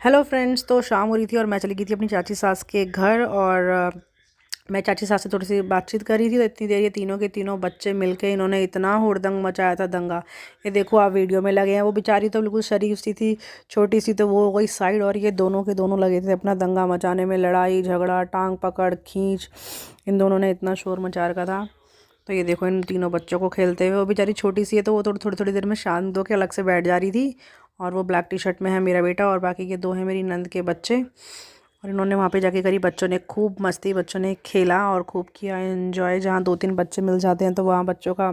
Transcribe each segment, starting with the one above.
Hello friends. तो शाम हो रही थी और मैं चली गई थी अपनी चाची सास के घर। और मैं चाची सास से थोड़ी सी बातचीत कर रही थी, तो इतनी देर ये तीनों के तीनों बच्चे मिलके इन्होंने इतना हुड़दंग मचाया था, दंगा। ये देखो आप वीडियो में लगे हैं। वो बेचारी तो बिल्कुल शरीफ सी थी, छोटी सी, तो वो वही साइड, और ये दोनों के दोनों लगे थे अपना दंगा मचाने में, लड़ाई झगड़ा, टांग पकड़ खींच। इन दोनों ने इतना शोर मचा रखा था। तो ये देखो इन तीनों बच्चों को खेलते हुए। वो बेचारी छोटी सी है तो वो थोड़ी थोड़ी देर में शांत होकर अलग से बैठ जा रही थी। और वो ब्लैक टी शर्ट में है मेरा बेटा, और बाकी के दो हैं मेरी नंद के बच्चे। और इन्होंने वहाँ पे जाके करी, बच्चों ने खूब मस्ती, बच्चों ने खेला और खूब किया एंजॉय। जहाँ दो तीन बच्चे मिल जाते हैं तो वहाँ बच्चों का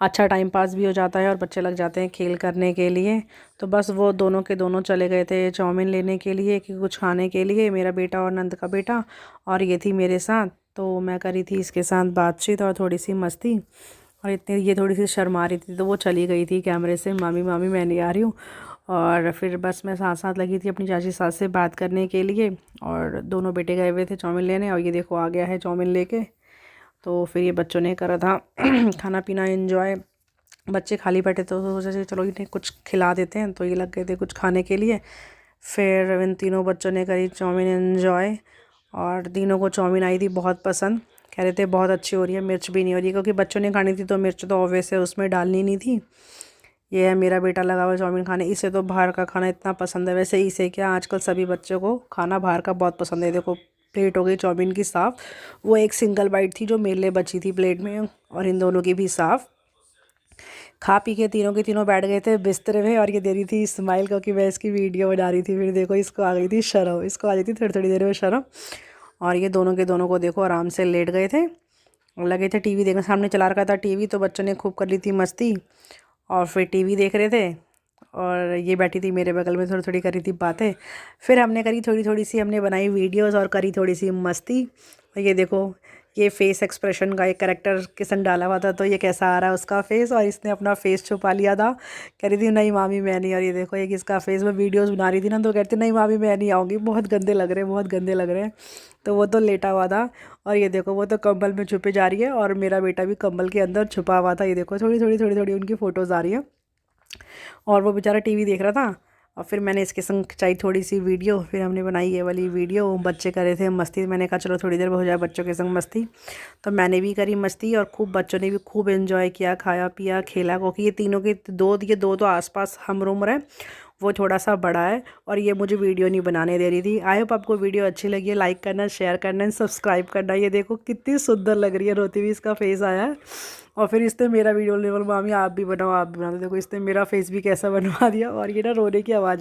अच्छा टाइम पास भी हो जाता है और बच्चे लग जाते हैं खेल करने के लिए। तो बस वो दोनों के दोनों चले गए थे चाउमीन लेने के लिए कि कुछ खाने के लिए, मेरा बेटा और नंद का बेटा। और ये थी मेरे साथ, तो मैं करी थी इसके साथ बातचीत और थोड़ी सी मस्ती। और इतनी ये थोड़ी सी शर्मा रही थी तो वो चली गई थी कैमरे से, मामी मामी मैं नहीं आ रही हूँ। और फिर बस मैं साथ साथ लगी थी अपनी चाची सास से बात करने के लिए। और दोनों बेटे गए हुए थे चाउमीन लेने, और ये देखो आ गया है चाउमीन लेके। तो फिर ये बच्चों ने करा था खाना पीना एंजॉय। बच्चे खाली बैठे तो सोचा चलो इन्हें कुछ खिला देते हैं, तो ये लग गए थे कुछ खाने के लिए। फिर इन तीनों बच्चों ने करी चाउमीन एंजॉय। और तीनों को चाउमीन आई थी बहुत पसंद। कह रहे थे बहुत अच्छी हो रही है, मिर्च भी नहीं हो रही, क्योंकि बच्चों ने खानी थी तो मिर्च तो ऑब्वियस है उसमें डालनी नहीं थी। ये है मेरा बेटा लगा हुआ चाउमीन खाने। इसे तो बाहर का खाना इतना पसंद है, वैसे इसे क्या आजकल सभी बच्चों को खाना बाहर का बहुत पसंद है। देखो प्लेट हो गई चाउमीन की साफ़। वो एक सिंगल बाइट थी जो मेरे लिए बची थी प्लेट में, और इन दोनों की भी साफ़। खा पी के तीनों के तीनों बैठ गए थे बिस्तर में, और ये दे रही थी स्माइल क्योंकि मैं इसकी वीडियो बना रही थी। फिर देखो इसको आ गई थी शर्म, इसको आ गई थी थोड़ी थोड़ी देर में शर्म। और ये दोनों के दोनों को देखो आराम से लेट गए थे, लगे थे टीवी देखने। सामने चला रखा था टीवी, तो बच्चों ने खूब कर ली थी मस्ती और फिर टीवी देख रहे थे। और ये बैठी थी मेरे बगल में, थोड़ी थोड़ी करी थी बातें। फिर हमने करी थोड़ी थोड़ी सी, हमने बनाई वीडियोस और करी थोड़ी सी मस्ती। और ये देखो ये फेस एक्सप्रेशन का एक करेक्टर किसन डाला हुआ था, तो ये कैसा आ रहा है उसका फेस, और इसने अपना फेस छुपा लिया था। कह रही थी नहीं मामी मैं नहीं। और ये देखो एक इसका फेस, में वीडियोस बना रही थी ना, तो कहती नहीं मामी मैं नहीं आऊँगी, बहुत गंदे लग रहे हैं, बहुत गंदे लग रहे हैं। तो वो तो लेटा हुआ था। और ये देखो वो तो कंबल में छुपे जा रही है, और मेरा बेटा भी कंबल के अंदर छुपा हुआ था। ये देखो थोड़ी थोड़ी उनकी फ़ोटोज़ आ रही है। और वो बेचारा टीवी देख रहा था। और फिर मैंने इसके संग खिंचाई थोड़ी सी वीडियो, फिर हमने बनाई ये वाली वीडियो। बच्चे कर रहे थे मस्ती, मैंने कहा चलो थोड़ी देर में हो जाए बच्चों के संग मस्ती। तो मैंने भी करी मस्ती, और खूब बच्चों ने भी खूब एंजॉय किया, खाया पिया खेला। क्योंकि ये तीनों के दो तो आसपास हम उम्र है, वो थोड़ा सा बड़ा है, और ये मुझे वीडियो नहीं बनाने दे रही थी। आई होप आपको वीडियो अच्छी लगी है, लाइक करना, शेयर करना एंड सब्सक्राइब करना। ये देखो कितनी सुंदर लग रही है, रोती हुई इसका फेस आया है। और फिर इसने मेरा वीडियो लेवल मामी आप भी बनाओ, आप भी बनाओ। देखो इसने मेरा फेस भी कैसा बनवा दिया, और ये ना रोने की आवाज़